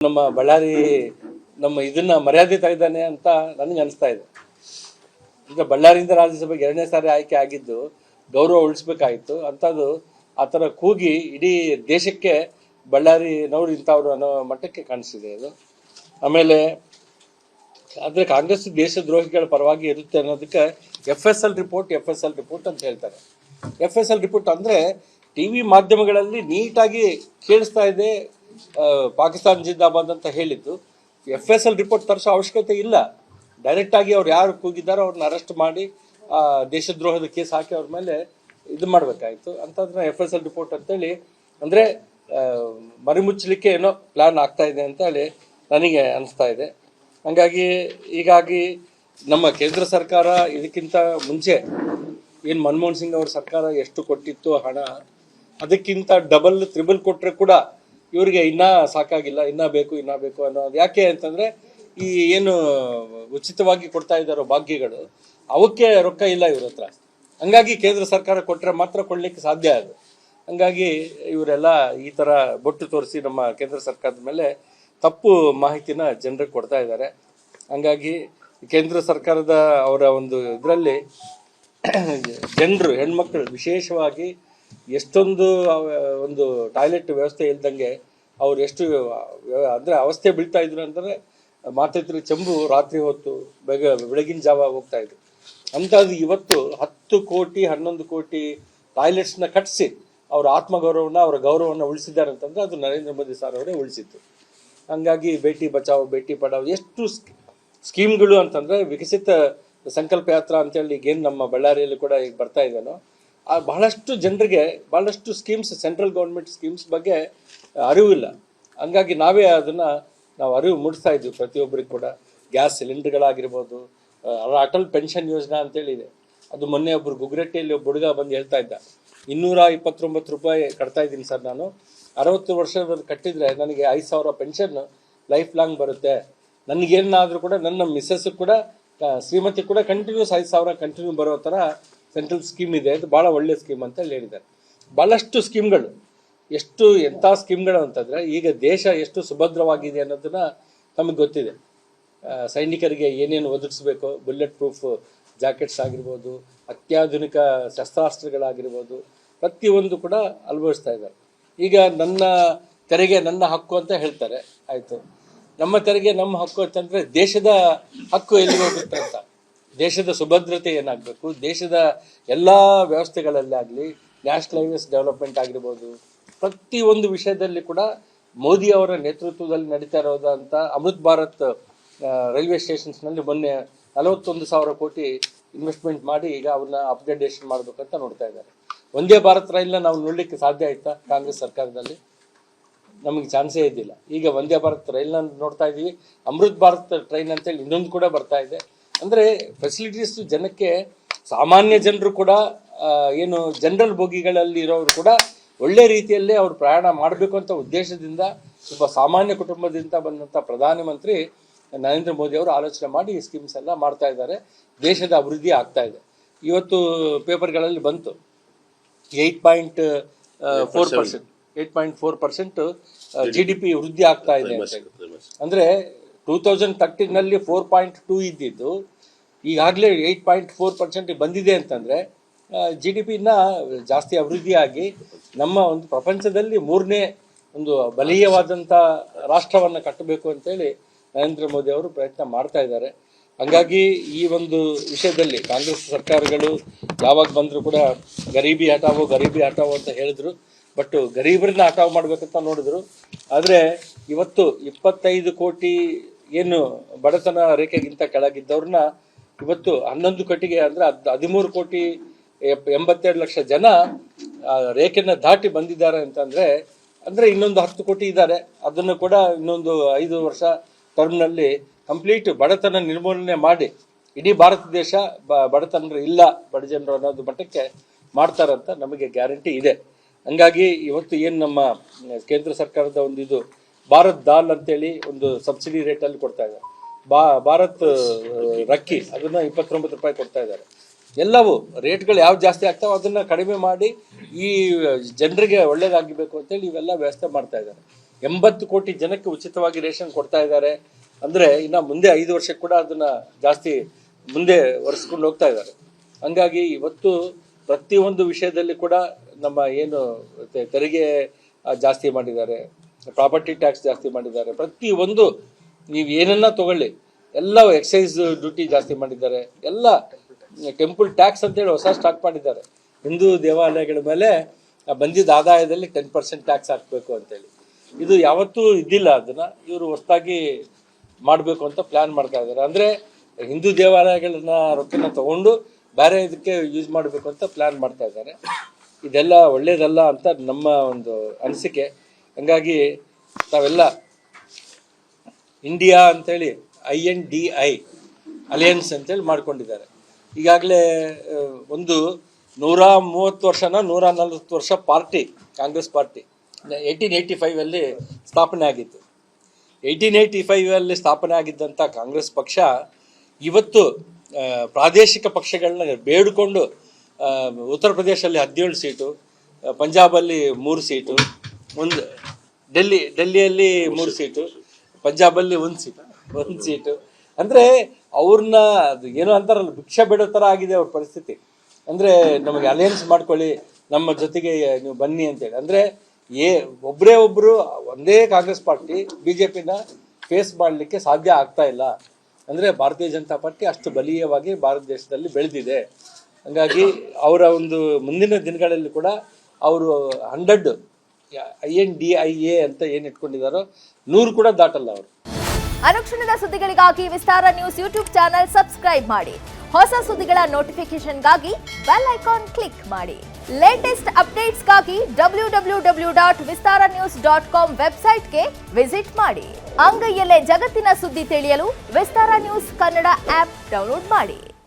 ನಮ್ಮ ಬಳ್ಳಾರಿ ನಮ್ಮ ಇದನ್ನ ಮರ್ಯಾದೆ ತೆಗೆದಾನೆ ಅಂತ ನನಗೆ ಅನಿಸ್ತಾ ಇದೆ. ಈಗ ಬಳ್ಳಾರಿಯಿಂದ ರಾಜ್ಯಸಭೆಗೆ 2ನೇ ಸಾರಿ ಆಯ್ಕೆ ಆಗಿದ್ದು ಗೌರವ ಉಳಿಸ್ಬೇಕಾಗಿತ್ತು. ಅಂಥದ್ದು ಆ ಥರ ಕೂಗಿ ಇಡೀ ದೇಶಕ್ಕೆ ಬಳ್ಳಾರಿನವ್ರು ಇಂಥವ್ರು ಅನ್ನೋ ಮಟ್ಟಕ್ಕೆ ಕಾಣಿಸ್ತಿದೆ ಇದು. ಆಮೇಲೆ ಆದರೆ ಕಾಂಗ್ರೆಸ್ ದೇಶದ್ರೋಹಿಗಳ ಪರವಾಗಿ ಇರುತ್ತೆ ಅನ್ನೋದಕ್ಕೆ FSL ರಿಪೋರ್ಟ್ ಅಂತ ಹೇಳ್ತಾರೆ. FSL ರಿಪೋರ್ಟ್ ಅಂದರೆ ಟಿ ವಿ ಮಾಧ್ಯಮಗಳಲ್ಲಿ ನೀಟಾಗಿ ಕೇಳಿಸ್ತಾ ಇದೆ, ಪಾಕಿಸ್ತಾನ ಜಿಂದಾಬಾದ್ ಅಂತ ಹೇಳಿದ್ದು. FSL ರಿಪೋರ್ಟ್ ತರಿಸೋ ಅವಶ್ಯಕತೆ ಇಲ್ಲ. ಡೈರೆಕ್ಟಾಗಿ ಅವ್ರು ಯಾರು ಕೂಗಿದ್ದಾರೋ ಅವ್ರನ್ನ ಅರೆಸ್ಟ್ ಮಾಡಿ ದೇಶದ್ರೋಹದ ಕೇಸ್ ಹಾಕಿ ಅವ್ರ ಮೇಲೆ ಇದು ಮಾಡಬೇಕಾಯಿತು. ಅಂಥದ್ದನ್ನ FSL ರಿಪೋರ್ಟ್ ಅಂತೇಳಿ ಅಂದರೆ ಮರಿಮುಚ್ಚಲಿಕ್ಕೆ ಏನೋ ಪ್ಲ್ಯಾನ್ ಆಗ್ತಾ ಇದೆ ಅಂತ ಹೇಳಿ ನನಗೆ ಅನಿಸ್ತಾ ಇದೆ. ಹೀಗಾಗಿ ನಮ್ಮ ಕೇಂದ್ರ ಸರ್ಕಾರ ಇದಕ್ಕಿಂತ ಮುಂಚೆ ಏನು ಮನಮೋಹನ್ ಸಿಂಗ್ ಅವ್ರ ಸರ್ಕಾರ ಎಷ್ಟು ಕೊಟ್ಟಿತ್ತು ಹಣ, ಅದಕ್ಕಿಂತ ಡಬಲ್ ತ್ರಿಬಲ್ ಕೊಟ್ಟರೆ ಕೂಡ ಇವರಿಗೆ ಇನ್ನೂ ಸಾಕಾಗಿಲ್ಲ, ಇನ್ನೂ ಬೇಕು ಅನ್ನೋದು. ಯಾಕೆ ಅಂತಂದರೆ ಈ ಏನು ಉಚಿತವಾಗಿ ಕೊಡ್ತಾ ಇದ್ದಾರೋ ಭಾಗ್ಯಗಳು, ಅವಕ್ಕೆ ರೊಕ್ಕ ಇಲ್ಲ ಇವ್ರ ಹತ್ರ. ಹಂಗಾಗಿ ಕೇಂದ್ರ ಸರ್ಕಾರ ಕೊಟ್ಟರೆ ಮಾತ್ರ ಕೊಡಲಿಕ್ಕೆ ಸಾಧ್ಯ ಅದು. ಹಂಗಾಗಿ ಇವರೆಲ್ಲ ಈ ಥರ ಬೊಟ್ಟು ತೋರಿಸಿ ನಮ್ಮ ಕೇಂದ್ರ ಸರ್ಕಾರದ ಮೇಲೆ ತಪ್ಪು ಮಾಹಿತಿನ ಜನರಿಗೆ ಕೊಡ್ತಾ ಇದ್ದಾರೆ. ಹಂಗಾಗಿ ಕೇಂದ್ರ ಸರ್ಕಾರದ ಅವರ ಒಂದು ಇದರಲ್ಲಿ ಜನರು, ಹೆಣ್ಮಕ್ಳು ವಿಶೇಷವಾಗಿ ಎಷ್ಟೊಂದು ಒಂದು ಟಾಯ್ಲೆಟ್ ವ್ಯವಸ್ಥೆ ಇಲ್ದಂಗೆ ಅವ್ರು ಎಷ್ಟು ಅಂದರೆ ಅವಸ್ಥೆ ಬೀಳ್ತಾ ಇದ್ರು ಅಂದರೆ ಮಾತೈತ್ರಿ ಚೆಂಬು ರಾತ್ರಿ ಹೊತ್ತು ಬೆಳಗಿನ ಜಾವ ಹೋಗ್ತಾ ಇದ್ರು. ಅಂಥದ್ದು ಇವತ್ತು 10 ಕೋಟಿ 11 ಕೋಟಿ ಟಾಯ್ಲೆಟ್ಸ್ನ ಕಟ್ಟಿಸಿ ಅವರ ಆತ್ಮಗೌರವನ, ಅವರ ಗೌರವವನ್ನು ಉಳಿಸಿದ್ದಾರೆ ಅಂತಂದರೆ ಅದು ನರೇಂದ್ರ ಮೋದಿ ಸರ್ ಅವರೇ ಉಳಿಸಿತ್ತು. ಹಂಗಾಗಿ ಬೇಟಿ ಬಚಾವ್ ಬೇಟಿ ಪಡಾವ್ ಎಷ್ಟು ಸ್ಕೀಮ್ಗಳು ಅಂತಂದರೆ ವಿಕಸಿತ ಸಂಕಲ್ಪ ಯಾತ್ರಾ ಅಂತೇಳಿ ಈಗೇನು ನಮ್ಮ ಬಳ್ಳಾರಿಯಲ್ಲಿ ಕೂಡ ಈಗ ಬರ್ತಾ ಇದ್ದಾನೋ, ಬಹಳಷ್ಟು ಜನರಿಗೆ ಬಹಳಷ್ಟು ಸ್ಕೀಮ್ಸ್, ಸೆಂಟ್ರಲ್ ಗೌರ್ಮೆಂಟ್ ಸ್ಕೀಮ್ಸ್ ಬಗ್ಗೆ ಅರಿವಿಲ್ಲ. ಹಂಗಾಗಿ ನಾವು ಅರಿವು ಮೂಡಿಸ್ತಾ ಇದ್ವಿ ಪ್ರತಿಯೊಬ್ಬರಿಗೆ ಕೂಡ. ಗ್ಯಾಸ್ ಸಿಲಿಂಡರ್ಗಳಾಗಿರ್ಬೋದು, ಅಟಲ್ ಪೆನ್ಷನ್ ಯೋಜನಾ ಅಂತೇಳಿದೆ. ಅದು ಮೊನ್ನೆ ಒಬ್ಬರು ಗುಗ್ರೆಟ್ಟಿಯಲ್ಲಿ ಒಬ್ಬ ಹುಡುಗ ಬಂದು ಹೇಳ್ತಾ ಇದ್ದ, 229 ರೂಪಾಯಿ ಕಟ್ತಾ ಇದ್ದೀನಿ ಸರ್, ನಾನು 60 ವರ್ಷದಲ್ಲಿ ಕಟ್ಟಿದರೆ ನನಗೆ 5,000 ಪೆನ್ಷನ್ ಲೈಫ್ ಲಾಂಗ್ ಬರುತ್ತೆ. ನನಗೇನಾದರೂ ಕೂಡ ನನ್ನ ಮಿಸ್ಸಸ್ ಕೂಡ ಶ್ರೀಮತಿ ಕೂಡ ಕಂಟಿನ್ಯೂಸ್ 5,000 ಕಂಟಿನ್ಯೂ ಬರೋ ಥರ ಸೆಂಟ್ರಲ್ ಸ್ಕೀಮ್ ಇದೆ. ಅದು ಭಾಳ ಒಳ್ಳೆಯ ಸ್ಕೀಮ್ ಅಂತ ಹೇಳಿದ್ದಾರೆ. ಭಾಳಷ್ಟು ಸ್ಕೀಮ್ಗಳು, ಎಂಥ ಸ್ಕೀಮ್ಗಳು ಅಂತಂದರೆ ಈಗ ದೇಶ ಎಷ್ಟು ಸುಭದ್ರವಾಗಿದೆ ಅನ್ನೋದನ್ನ ನಮಗೆ ಗೊತ್ತಿದೆ. ಸೈನಿಕರಿಗೆ ಏನೇನು ಒದಗಿಸ್ಬೇಕು, ಬುಲೆಟ್ ಪ್ರೂಫ್ ಜಾಕೆಟ್ಸ್ ಆಗಿರ್ಬೋದು, ಅತ್ಯಾಧುನಿಕ ಶಸ್ತ್ರಾಸ್ತ್ರಗಳಾಗಿರ್ಬೋದು, ಪ್ರತಿಯೊಂದು ಕೂಡ ಅನುಭವಿಸ್ತಾ ಇದ್ದಾರೆ. ಈಗ ನನ್ನ ತೆರಿಗೆ ನನ್ನ ಹಕ್ಕು ಅಂತ ಹೇಳ್ತಾರೆ. ಆಯಿತು, ನಮ್ಮ ತೆರಿಗೆ ನಮ್ಮ ಹಕ್ಕು ಅಂತಂದರೆ ದೇಶದ ಹಕ್ಕು ಎಲ್ಲಿಗೆ ಹೋಗುತ್ತೆ ಅಂತ, ದೇಶದ ಸುಭದ್ರತೆ ಏನಾಗಬೇಕು, ದೇಶದ ಎಲ್ಲ ವ್ಯವಸ್ಥೆಗಳಲ್ಲಾಗಲಿ, ನ್ಯಾಷನಲ್ ಹೈವೇಸ್ ಡೆವಲಪ್ಮೆಂಟ್ ಆಗಿರ್ಬೋದು, ಪ್ರತಿಯೊಂದು ವಿಷಯದಲ್ಲಿ ಕೂಡ ಮೋದಿ ಅವರ ನೇತೃತ್ವದಲ್ಲಿ ನಡೀತಾ ಇರೋದಂಥ ಅಮೃತ್ ಭಾರತ್ ರೈಲ್ವೆ ಸ್ಟೇಷನ್ಸ್ನಲ್ಲಿ ಮೊನ್ನೆ 41,000 ಕೋಟಿ ಇನ್ವೆಸ್ಟ್ಮೆಂಟ್ ಮಾಡಿ ಈಗ ಅವನ್ನ ಅಪ್ಗ್ರೇಡೇಷನ್ ಮಾಡಬೇಕಂತ ನೋಡ್ತಾ ಇದ್ದಾರೆ. ಒಂದೇ ಭಾರತ್ ರೈಲ್ನ ನಾವು ನೋಡಲಿಕ್ಕೆ ಸಾಧ್ಯ ಆಯ್ತಾ ಕಾಂಗ್ರೆಸ್ ಸರ್ಕಾರದಲ್ಲಿ? ನಮಗೆ ಚಾನ್ಸೇ ಇದ್ದಿಲ್ಲ. ಈಗ ಒಂದೇ ಭಾರತ್ ರೈಲ್ನ ನೋಡ್ತಾ ಇದ್ದೀವಿ. ಅಮೃತ್ ಭಾರತ್ ಟ್ರೈನ್ ಅಂತೇಳಿ ಇನ್ನೊಂದು ಕೂಡ ಬರ್ತಾ ಇದೆ. ಅಂದರೆ ಫೆಸಿಲಿಟೀಸ್ ಜನಕ್ಕೆ, ಸಾಮಾನ್ಯ ಜನರು ಕೂಡ ಏನು ಜನರಲ್ ಬೋಗಿಗಳಲ್ಲಿ ಇರೋರು ಕೂಡ ಒಳ್ಳೆ ರೀತಿಯಲ್ಲೇ ಅವರು ಪ್ರಯಾಣ ಮಾಡಬೇಕು ಅಂತ ಉದ್ದೇಶದಿಂದ ಒಬ್ಬ ಸಾಮಾನ್ಯ ಕುಟುಂಬದಿಂದ ಬಂದಂಥ ಪ್ರಧಾನಮಂತ್ರಿ ನರೇಂದ್ರ ಮೋದಿ ಅವರು ಆಲೋಚನೆ ಮಾಡಿ ಈ ಸ್ಕೀಮ್ಸ್ ಎಲ್ಲ ಮಾಡ್ತಾ ಇದ್ದಾರೆ. ದೇಶದ ಅಭಿವೃದ್ಧಿ ಆಗ್ತಾ ಇದೆ. ಇವತ್ತು ಪೇಪರ್ಗಳಲ್ಲಿ ಬಂತು 8.4% GDP ವೃದ್ಧಿ ಆಗ್ತಾ ಇದೆ ಅಂತ. ಅಂದರೆ 2013ನಲ್ಲಿ 4.2 ಇದ್ದಿದ್ದು ಈಗಾಗಲೇ 8.4% ಬಂದಿದೆ ಅಂತಂದರೆ GDP ಜಾಸ್ತಿ ಅಭಿವೃದ್ಧಿಯಾಗಿ ನಮ್ಮ ಒಂದು ಪ್ರಪಂಚದಲ್ಲಿ 3ನೇ ಒಂದು ಬಲೀಯವಾದಂಥ ರಾಷ್ಟ್ರವನ್ನು ಕಟ್ಟಬೇಕು ಅಂತೇಳಿ ನರೇಂದ್ರ ಮೋದಿ ಅವರು ಪ್ರಯತ್ನ ಮಾಡ್ತಾ ಇದ್ದಾರೆ. ಹಂಗಾಗಿ ಈ ಒಂದು ವಿಷಯದಲ್ಲಿ ಕಾಂಗ್ರೆಸ್ ಸರ್ಕಾರಗಳು ಯಾವಾಗ ಬಂದರೂ ಕೂಡ ಗರೀಬಿ ಹಟಾವೋ ಅಂತ ಹೇಳಿದ್ರು. ಬಟ್ ಗರೀಬರನ್ನ ಹಟಾವ್ ಮಾಡಬೇಕಂತ ನೋಡಿದ್ರು. ಆದರೆ ಇವತ್ತು 25 ಕೋಟಿ ಏನು ಬಡತನ ರೇಖೆಗಿಂತ ಕೆಳಗಿದ್ದವ್ರನ್ನ ಇವತ್ತು 11 ಕೋಟಿಗೆ, ಅಂದರೆ 13 ಕೋಟಿ 82 ಲಕ್ಷ ಜನ ರೇಖೆನ ದಾಟಿ ಬಂದಿದ್ದಾರೆ ಅಂತಂದರೆ, ಅಂದರೆ ಇನ್ನೊಂದು 10 ಕೋಟಿ ಇದ್ದಾರೆ. ಅದನ್ನು ಕೂಡ ಇನ್ನೊಂದು 5 ವರ್ಷ ಟರ್ಮ್ನಲ್ಲಿ ಕಂಪ್ಲೀಟ್ ಬಡತನ ನಿರ್ಮೂಲನೆ ಮಾಡಿ ಇಡೀ ಭಾರತ ದೇಶ ಬಡತನ ಇಲ್ಲ, ಬಡ ಜನರು ಅನ್ನೋದು ಮಟ್ಟಕ್ಕೆ ಮಾಡ್ತಾರಂತ ನಮಗೆ ಗ್ಯಾರಂಟಿ ಇದೆ. ಹಂಗಾಗಿ ಇವತ್ತು ಏನು ನಮ್ಮ ಕೇಂದ್ರ ಸರ್ಕಾರದ ಒಂದು ಇದು ಭಾರತ್ ದಾಲ್ ಅಂತೇಳಿ ಒಂದು ಸಬ್ಸಿಡಿ ರೇಟಲ್ಲಿ ಕೊಡ್ತಾ ಇದ್ದಾರೆ. ಭಾರತ್ ರಕ್ಕಿ ಅದನ್ನು 29 ರೂಪಾಯಿ ಕೊಡ್ತಾ ಇದ್ದಾರೆ. ಎಲ್ಲವೂ ರೇಟ್ಗಳು ಯಾವ್ದು ಜಾಸ್ತಿ ಆಗ್ತಾವೆ ಅದನ್ನು ಕಡಿಮೆ ಮಾಡಿ ಈ ಜನರಿಗೆ ಒಳ್ಳೇದಾಗಬೇಕು ಅಂತೇಳಿ ಇವೆಲ್ಲ ವ್ಯವಸ್ಥೆ ಮಾಡ್ತಾ ಇದ್ದಾರೆ. 80 ಕೋಟಿ ಜನಕ್ಕೆ ಉಚಿತವಾಗಿ ರೇಷನ್ ಕೊಡ್ತಾ ಇದ್ದಾರೆ. ಅಂದರೆ ಇನ್ನು ಮುಂದೆ 5 ವರ್ಷಕ್ಕೆ ಕೂಡ ಅದನ್ನ ಜಾಸ್ತಿ ಮುಂದೆ ಒರೆಸ್ಕೊಂಡು ಹೋಗ್ತಾ ಇದ್ದಾರೆ. ಹಂಗಾಗಿ ಇವತ್ತು ಪ್ರತಿಯೊಂದು ವಿಷಯದಲ್ಲಿ ಕೂಡ ನಮ್ಮ ಏನು ತೆರಿಗೆ ಜಾಸ್ತಿ ಮಾಡಿದ್ದಾರೆ, ಪ್ರಾಪರ್ಟಿ ಟ್ಯಾಕ್ಸ್ ಜಾಸ್ತಿ ಮಾಡಿದ್ದಾರೆ, ಪ್ರತಿಯೊಂದು ನೀವು ಏನನ್ನ ತಗೊಳ್ಳಿ ಎಲ್ಲ ಎಕ್ಸೈಸ್ ಡ್ಯೂಟಿ ಜಾಸ್ತಿ ಮಾಡಿದ್ದಾರೆ, ಎಲ್ಲ ಟೆಂಪಲ್ ಟ್ಯಾಕ್ಸ್ ಅಂತೇಳಿ ಹೊಸ ಸ್ಟಾರ್ಟ್ ಮಾಡಿದ್ದಾರೆ. ಹಿಂದೂ ದೇವಾಲಯಗಳ ಮೇಲೆ ಬಂದಿದ್ದ ಆದಾಯದಲ್ಲಿ 10% ಟ್ಯಾಕ್ಸ್ ಹಾಕಬೇಕು ಅಂತೇಳಿ. ಇದು ಯಾವತ್ತೂ ಇದ್ದಿಲ್ಲ. ಅದನ್ನು ಇವರು ಹೊಸದಾಗಿ ಮಾಡಬೇಕು ಅಂತ ಪ್ಲ್ಯಾನ್ ಮಾಡ್ತಾ ಇದ್ದಾರೆ. ಅಂದರೆ ಹಿಂದೂ ದೇವಾಲಯಗಳನ್ನ ರೊಕ್ಕನ ತಗೊಂಡು ಬೇರೆ ಇದಕ್ಕೆ ಯೂಸ್ ಮಾಡಬೇಕು ಅಂತ ಪ್ಲ್ಯಾನ್ ಮಾಡ್ತಾ ಇದ್ದಾರೆ. ಇದೆಲ್ಲ ಒಳ್ಳೇದಲ್ಲ ಅಂತ ನಮ್ಮ ಒಂದು ಅನಿಸಿಕೆ. ಹಂಗಾಗಿ ತಾವೆಲ್ಲ ಇಂಡಿಯಾ ಅಂತೇಳಿ INDI ಅಲಯನ್ಸ್ ಅಂತೇಳಿ ಮಾಡ್ಕೊಂಡಿದ್ದಾರೆ. ಈಗಾಗಲೇ ಒಂದು 130 ವರ್ಷನ 140 ವರ್ಷ ಪಾರ್ಟಿ, ಕಾಂಗ್ರೆಸ್ ಪಾರ್ಟಿ 1885 ಸ್ಥಾಪನೆ ಆಗಿತ್ತು. 1885 ಸ್ಥಾಪನೆ ಆಗಿದ್ದಂಥ ಕಾಂಗ್ರೆಸ್ ಪಕ್ಷ ಇವತ್ತು ಪ್ರಾದೇಶಿಕ ಪಕ್ಷಗಳನ್ನ ಬೇಡಿಕೊಂಡು ಉತ್ತರ ಪ್ರದೇಶದಲ್ಲಿ 17 ಸೀಟು, ಪಂಜಾಬಲ್ಲಿ 3 ಸೀಟು, ಒಂದು ಡೆಲ್ಲಿಯಲ್ಲಿ 3 ಸೀಟು, ಪಂಜಾಬಲ್ಲಿ 1 ಸೀಟು. ಅಂದರೆ ಅವ್ರನ್ನ ಅದು ಏನೋ ಅಂತಾರಲ್ಲ, ಭಿಕ್ಷೆ ಬಿಡೋ ಥರ ಆಗಿದೆ ಅವ್ರ ಪರಿಸ್ಥಿತಿ. ಅಂದರೆ ನಮಗೆ ಅಲಯನ್ಸ್ ಮಾಡ್ಕೊಳ್ಳಿ, ನಮ್ಮ ಜೊತೆಗೆ ನೀವು ಬನ್ನಿ ಅಂತೇಳಿ. ಅಂದರೆ ಒಬ್ಬರೇ ಒಬ್ಬರು ಒಂದೇ ಕಾಂಗ್ರೆಸ್ ಪಾರ್ಟಿ BJPನ ಫೇಸ್ ಮಾಡಲಿಕ್ಕೆ ಸಾಧ್ಯ ಆಗ್ತಾ ಇಲ್ಲ. ಅಂದರೆ ಭಾರತೀಯ ಜನತಾ ಪಾರ್ಟಿ ಅಷ್ಟು ಬಲೀಯವಾಗಿ ಭಾರತ ದೇಶದಲ್ಲಿ ಬೆಳೆದಿದೆ. ಹಂಗಾಗಿ ಅವರ ಒಂದು ಮುಂದಿನ ದಿನಗಳಲ್ಲಿ ಕೂಡ ಅವರು 100 INDIA ಅಂತ ಏನು ಇಟ್ಕೊಂಡಿದ್ದಾರೋ 100 ಕೂಡ ದಾಟಲ್ಲ ಅವರು. ಅನುಕ್ಷಣದ ಸುದ್ದಿಗಳಿಗಾಗಿ ವಿಸ್ತಾರ ನ್ಯೂಸ್ ಯೂಟ್ಯೂಬ್ ಚಾನೆಲ್ ಸಬ್ಸ್ಕ್ರೈಬ್ ಮಾಡಿ. ಹೊಸ ಸುದ್ದಿಗಳ ನೋಟಿಫಿಕೇಶನ್ಗಾಗಿ ಬೆಲ್ ಐಕಾನ್ ಕ್ಲಿಕ್ ಮಾಡಿ. ಲೇಟೆಸ್ಟ್ ಅಪ್ಡೇಟ್ಸ್ಗಾಗಿ www.vistaranews.com ವೆಬ್ಸೈಟ್ಗೆ ವಿಸಿಟ್ ಮಾಡಿ. ಅಂಗೈಯಲ್ಲೇ ಜಗತ್ತಿನ ಸುದ್ದಿ ತಿಳಿಯಲು ವಿಸ್ತಾರ ನ್ಯೂಸ್ ಕನ್ನಡ ಆಪ್ ಡೌನ್ಲೋಡ್ ಮಾಡಿ.